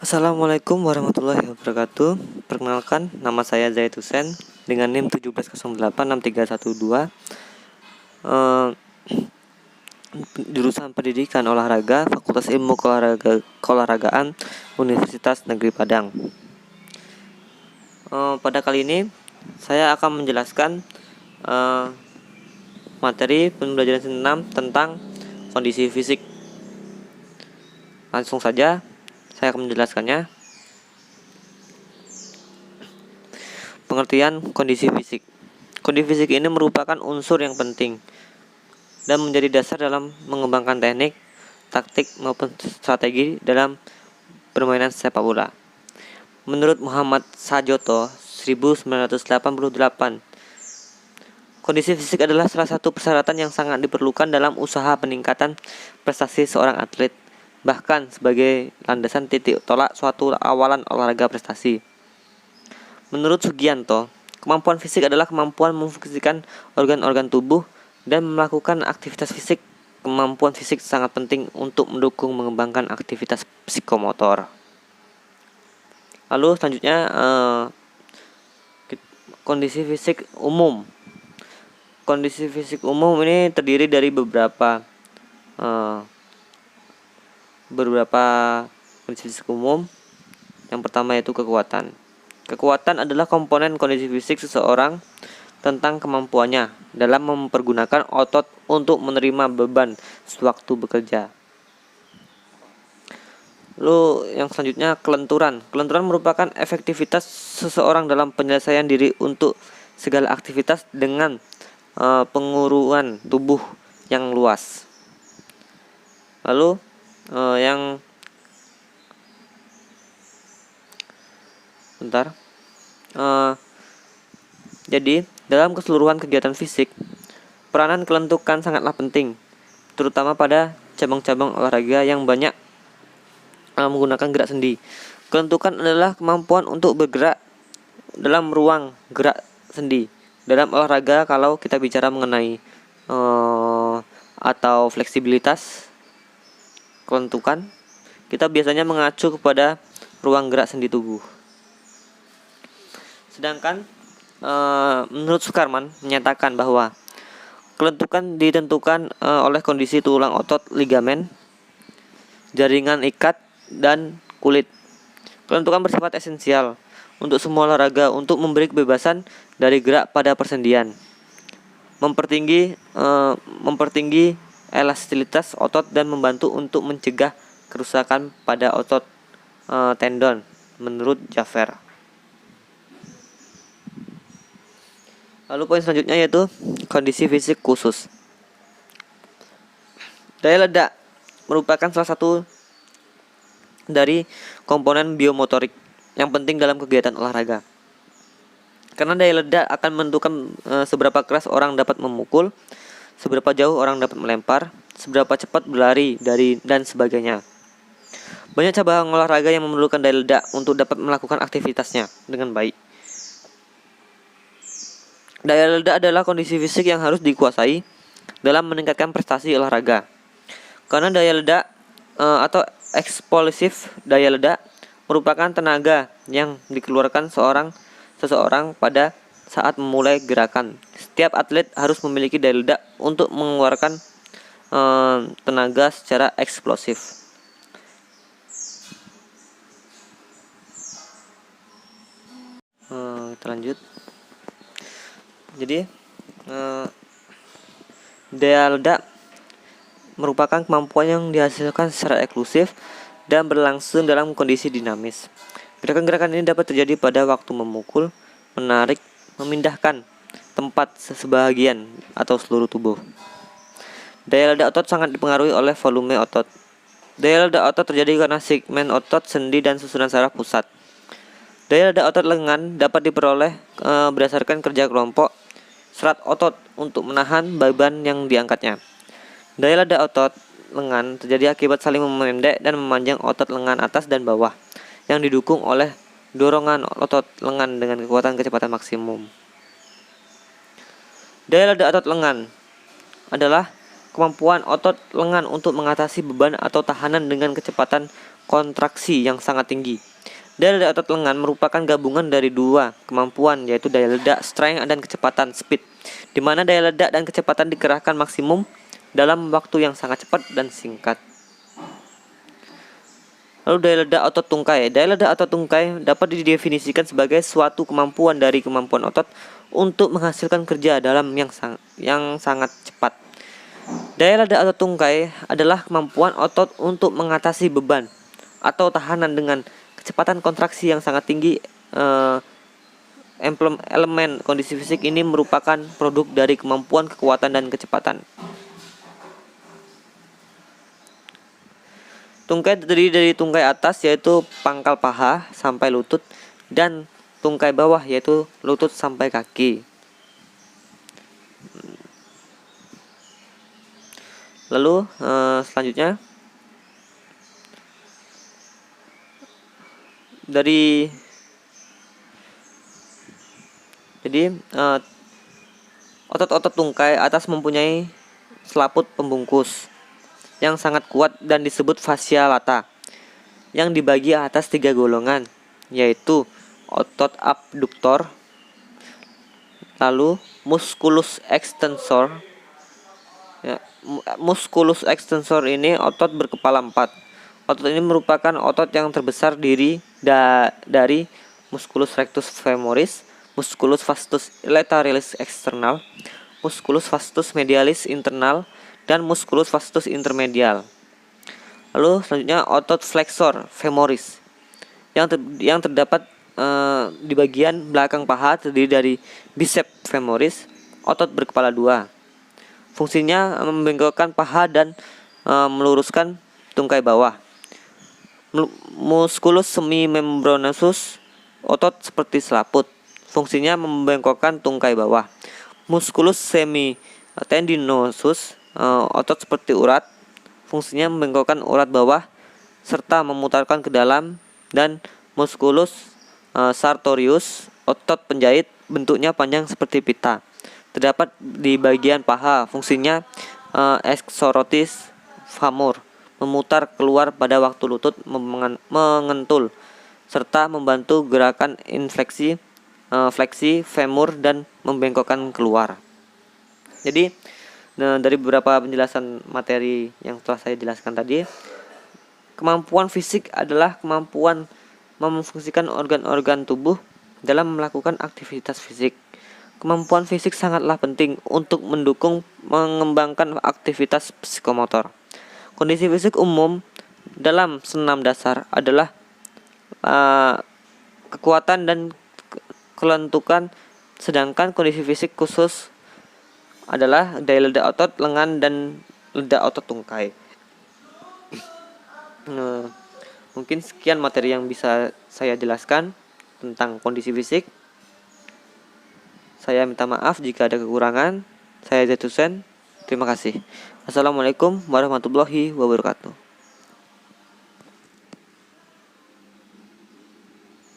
Assalamualaikum warahmatullahi wabarakatuh. Perkenalkan, nama saya Zaid Hussein dengan NIM 170863112. Jurusan Pendidikan Olahraga, Fakultas Ilmu Keolahragaan, Universitas Negeri Padang. Pada kali ini saya akan menjelaskan materi pembelajaran 6 tentang kondisi fisik. Langsung saja saya akan menjelaskannya. Pengertian kondisi fisik. Kondisi fisik ini merupakan unsur yang penting dan menjadi dasar dalam mengembangkan teknik, taktik maupun strategi dalam permainan sepak bola. Menurut Muhammad Sajoto 1988, kondisi fisik adalah salah satu persyaratan yang sangat diperlukan dalam usaha peningkatan prestasi seorang atlet, bahkan sebagai landasan titik tolak suatu awalan olahraga prestasi. Menurut Sugianto, kemampuan fisik adalah kemampuan memfungsikan organ-organ tubuh dan melakukan aktivitas fisik. Kemampuan fisik sangat penting untuk mendukung mengembangkan aktivitas psikomotor. Lalu selanjutnya kondisi fisik umum. Kondisi fisik umum ini terdiri dari beberapa kondisi fisik umum. Yang pertama yaitu kekuatan. Kekuatan adalah komponen kondisi fisik seseorang tentang kemampuannya dalam mempergunakan otot untuk menerima beban sewaktu bekerja. Lalu yang selanjutnya kelenturan. Kelenturan merupakan efektivitas seseorang dalam penyelesaian diri untuk segala aktivitas dengan penguruan tubuh yang luas. Lalu jadi dalam keseluruhan kegiatan fisik, peranan kelentukan sangatlah penting, terutama pada cabang-cabang olahraga yang banyak menggunakan gerak sendi. Kelentukan adalah kemampuan untuk bergerak dalam ruang gerak sendi. Dalam olahraga, kalau kita bicara mengenai atau fleksibilitas kelentukan, kita biasanya mengacu kepada ruang gerak sendi tubuh. Sedangkan menurut Sukarman menyatakan bahwa kelentukan ditentukan oleh kondisi tulang otot, ligamen, jaringan ikat, dan kulit. Kelentukan bersifat esensial untuk semua olahraga untuk memberi kebebasan dari gerak pada persendian, mempertinggi elastisitas otot, dan membantu untuk mencegah kerusakan pada otot tendon, menurut Jaffer. Lalu poin selanjutnya yaitu kondisi fisik khusus. Daya ledak merupakan salah satu dari komponen biomotorik yang penting dalam kegiatan olahraga. Karena daya ledak akan menentukan seberapa keras orang dapat memukul, seberapa jauh orang dapat melempar, seberapa cepat berlari dan sebagainya. Banyak cabang olahraga yang memerlukan daya ledak untuk dapat melakukan aktivitasnya dengan baik. Daya ledak adalah kondisi fisik yang harus dikuasai dalam meningkatkan prestasi olahraga. Karena daya ledak atau eksplosif daya ledak merupakan tenaga yang dikeluarkan seseorang pada saat memulai gerakan. Setiap atlet harus memiliki daya ledak untuk mengeluarkan tenaga secara eksplosif. Kita lanjut. Jadi daya ledak merupakan kemampuan yang dihasilkan secara eksklusif dan berlangsung dalam kondisi dinamis. Gerakan-gerakan ini dapat terjadi pada waktu memukul, menarik, memindahkan tempat sebagian atau seluruh tubuh. Daya ledak otot sangat dipengaruhi oleh volume otot. Daya ledak otot terjadi karena segmen otot, sendi, dan susunan saraf pusat. Daya ledak otot lengan dapat diperoleh berdasarkan kerja kelompok serat otot untuk menahan beban yang diangkatnya. Daya ledak otot lengan terjadi akibat saling memendek dan memanjang otot lengan atas dan bawah yang didukung oleh dorongan otot lengan dengan kekuatan kecepatan maksimum. Daya ledak otot lengan adalah kemampuan otot lengan untuk mengatasi beban atau tahanan dengan kecepatan kontraksi yang sangat tinggi. Daya ledak otot lengan merupakan gabungan dari dua kemampuan, yaitu daya ledak strength dan kecepatan speed, di mana daya ledak dan kecepatan dikerahkan maksimum dalam waktu yang sangat cepat dan singkat. Lalu daya ledak otot tungkai. Daya ledak otot tungkai dapat didefinisikan sebagai suatu kemampuan dari kemampuan otot untuk menghasilkan kerja dalam yang sangat cepat. Daya ledak otot tungkai adalah kemampuan otot untuk mengatasi beban atau tahanan dengan kecepatan kontraksi yang sangat tinggi. Elemen kondisi fisik ini merupakan produk dari kemampuan, kekuatan, dan kecepatan. Tungkai terdiri dari tungkai atas, yaitu pangkal paha sampai lutut, dan tungkai bawah, yaitu lutut sampai kaki. Lalu selanjutnya otot-otot tungkai atas mempunyai selaput pembungkus yang sangat kuat dan disebut fascia lata, yang dibagi atas 3 golongan, yaitu otot abduktor, lalu musculus extensor. Musculus extensor ini otot berkepala 4. Otot ini merupakan otot yang terbesar dari musculus rectus femoris, musculus vastus lateralis external, musculus vastus medialis internal, dan musculus vastus intermedial. Lalu selanjutnya otot flexor femoris yang terdapat di bagian belakang paha, terdiri dari biceps femoris, otot berkepala 2. Fungsinya membengkokkan paha dan meluruskan tungkai bawah. Musculus semimembranosus, otot seperti selaput, fungsinya membengkokkan tungkai bawah. Musculus semitendinosus, otot seperti urat, fungsinya membengkokkan urat bawah serta memutarkan ke dalam. Dan musculus sartorius, otot penjahit, bentuknya panjang seperti pita, terdapat di bagian paha, fungsinya exorotis famur, memutar keluar pada waktu lutut mengentul, serta membantu gerakan infleksi, fleksi femur dan membengkokkan keluar. Jadi dari beberapa penjelasan materi yang telah saya jelaskan tadi, kemampuan fisik adalah kemampuan memfungsikan organ-organ tubuh dalam melakukan aktivitas fisik. Kemampuan fisik sangatlah penting untuk mendukung mengembangkan aktivitas psikomotor. Kondisi fisik umum dalam senam dasar adalah kekuatan dan kelentukan, sedangkan kondisi fisik khusus adalah daya ledak otot lengan dan ledak otot tungkai. Mungkin sekian materi yang bisa saya jelaskan tentang kondisi fisik. Saya minta maaf jika ada kekurangan. Saya Zaitusen. Terima kasih. Assalamualaikum warahmatullahi wabarakatuh.